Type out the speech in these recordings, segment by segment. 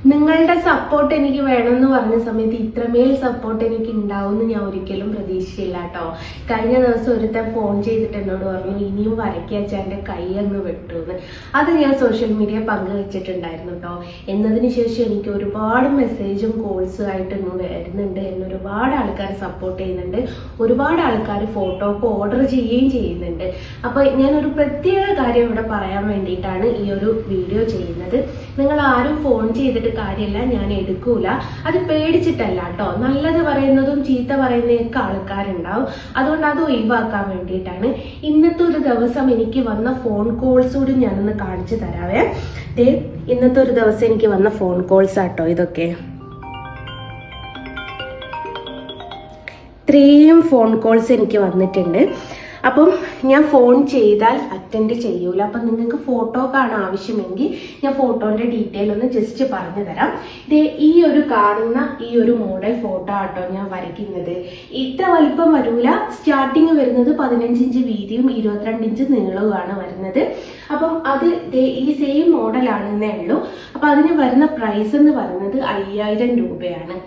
നിങ്ങളുടെ സപ്പോർട്ട് എനിക്ക് വേണമെന്ന് പറഞ്ഞ സമയത്ത് ഇത്രമേൽ സപ്പോർട്ട് എനിക്ക് ഉണ്ടാവുമെന്ന് ഞാൻ ഒരിക്കലും പ്രതീക്ഷിച്ചില്ല കേട്ടോ. കഴിഞ്ഞ ദിവസം ഒരുത്തൻ ഫോൺ ചെയ്തിട്ട് എന്നോട് പറഞ്ഞു ഇനിയും വരയ്ക്കാച്ചാൻ്റെ കൈ അങ്ങ് വെട്ടുമെന്ന്. അത് ഞാൻ സോഷ്യൽ മീഡിയ പങ്കുവെച്ചിട്ടുണ്ടായിരുന്നു കേട്ടോ. എന്നതിന് ശേഷം എനിക്ക് ഒരുപാട് മെസ്സേജും കോൾസും ആയിട്ട് ഇന്ന് വരുന്നുണ്ട്. എന്നെ ഒരുപാട് ആൾക്കാർ സപ്പോർട്ട് ചെയ്യുന്നുണ്ട്. ഒരുപാട് ആൾക്കാർ ഫോട്ടോക്ക് ഓർഡർ ചെയ്യുകയും ചെയ്യുന്നുണ്ട്. അപ്പോൾ ഞാനൊരു പ്രത്യേക കാര്യം ഇവിടെ പറയാൻ വേണ്ടിയിട്ടാണ് ഈ ഒരു വീഡിയോ ചെയ്യുന്നത്. നിങ്ങൾ ആരും ഫോൺ ചെയ്തിട്ട് കാര്യമില്ല, ഞാൻ എടുക്കൂല. അത് പേടിച്ചിട്ടല്ല കേട്ടോ. നല്ലത് പറയുന്നതും ചീത്ത പറയുന്നതൊക്കെ ആൾക്കാരുണ്ടാവും. അതുകൊണ്ട് അത് ഒഴിവാക്കാൻ വേണ്ടിയിട്ടാണ്. ഇന്നത്തെ ഒരു ദിവസം എനിക്ക് വന്ന ഫോൺ കോൾസ് കൂടി ഞാനൊന്ന് കാണിച്ചു തരാവേ. ഇന്നത്തെ ഒരു ദിവസം എനിക്ക് വന്ന ഫോൺ കോൾസ് ആട്ടോ ഇതൊക്കെ. ഇത്രയും ഫോൺ കോൾസ് എനിക്ക് വന്നിട്ടുണ്ട്. അപ്പം ഞാൻ ഫോൺ ചെയ്താൽ അറ്റൻഡ് ചെയ്യൂല. അപ്പം നിങ്ങൾക്ക് ഫോട്ടോ കാണാൻ ആവശ്യമെങ്കിൽ ഞാൻ ഫോട്ടോന്റെ ഡീറ്റെയിൽ ഒന്ന് ജസ്റ്റ് പറഞ്ഞു തരാം. ഈ ഒരു കാണുന്ന ഈ ഒരു മോഡൽ ഫോട്ടോ ആട്ടോ ഞാൻ വരയ്ക്കുന്നത്. ഇത്ര വലിപ്പം വരൂല. സ്റ്റാർട്ടിങ് വരുന്നത് 15 ഇഞ്ച് വീതിയും 22 ഇഞ്ച് നീളവുമാണ് വരുന്നത്. അപ്പം അത് ഈ സെയിം മോഡലാണെന്നേ ഉള്ളൂ. അപ്പം അതിന് വരുന്ന പ്രൈസ് എന്ന് പറയുന്നത് 5000 രൂപയാണ്.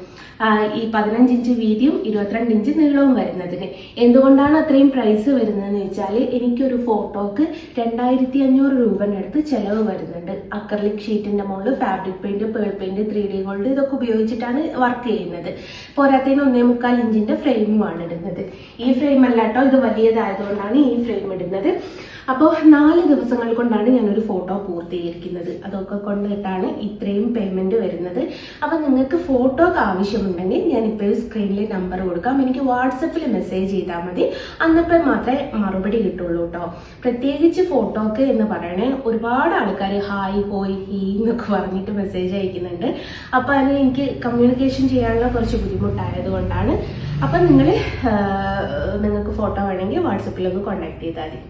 ഈ 15 ഇഞ്ച് വീതിയും 22 ഇഞ്ച് നീളവും വരുന്നതിന്. എന്തുകൊണ്ടാണ് അത്രയും പ്രൈസ് വരുന്നതെന്ന് വെച്ചാൽ എനിക്കൊരു ഫോട്ടോക്ക് 2500 രൂപനടുത്ത് ചെലവ് വരുന്നുണ്ട്. അക്രലിക് ഷീറ്റിന്റെ മുകളിൽ fabric paint, pearl paint, 3D gold ഇതൊക്കെ ഉപയോഗിച്ചിട്ടാണ് വർക്ക് ചെയ്യുന്നത്. പോരാത്തതിന് 1.25 ഇഞ്ചിന്റെ ഫ്രെയിമുമാണ് ഇടുന്നത്. ഈ ഫ്രെയിം അല്ല കേട്ടോ, ഇത് വലിയതായതുകൊണ്ടാണ് ഈ ഫ്രെയിം ഇടുന്നത്. അപ്പോൾ 4 ദിവസങ്ങൾ കൊണ്ടാണ് ഞാനൊരു ഫോട്ടോ പൂർത്തീകരിക്കുന്നത്. അതൊക്കെ കൊണ്ടിട്ടാണ് ഇത്രയും പേയ്മെന്റ് വരുന്നത്. അപ്പം നിങ്ങൾക്ക് ഫോട്ടോക്ക് ആവശ്യമുണ്ടെങ്കിൽ ഞാനിപ്പോൾ സ്ക്രീനിൽ നമ്പർ കൊടുക്കാം. എനിക്ക് വാട്സപ്പിൽ മെസ്സേജ് ചെയ്താൽ മതി. അന്നപ്പോൾ മാത്രമേ മറുപടി കിട്ടുള്ളൂ കേട്ടോ. പ്രത്യേകിച്ച് ഫോട്ടോക്ക് എന്ന് പറയണേ ഒരുപാട് ആൾക്കാർ ഹായ് ഹോയ് ഹീ എന്നൊക്കെ പറഞ്ഞിട്ട് മെസ്സേജ് അയക്കുന്നുണ്ട്. അപ്പോൾ അതിന് എനിക്ക് കമ്മ്യൂണിക്കേഷൻ ചെയ്യാനുള്ള കുറച്ച് ബുദ്ധിമുട്ടായതുകൊണ്ടാണ്. അപ്പം നിങ്ങൾക്ക് ഫോട്ടോ വേണമെങ്കിൽ വാട്സപ്പിലൊന്ന് കോൺടാക്ട് ചെയ്താൽ മതി.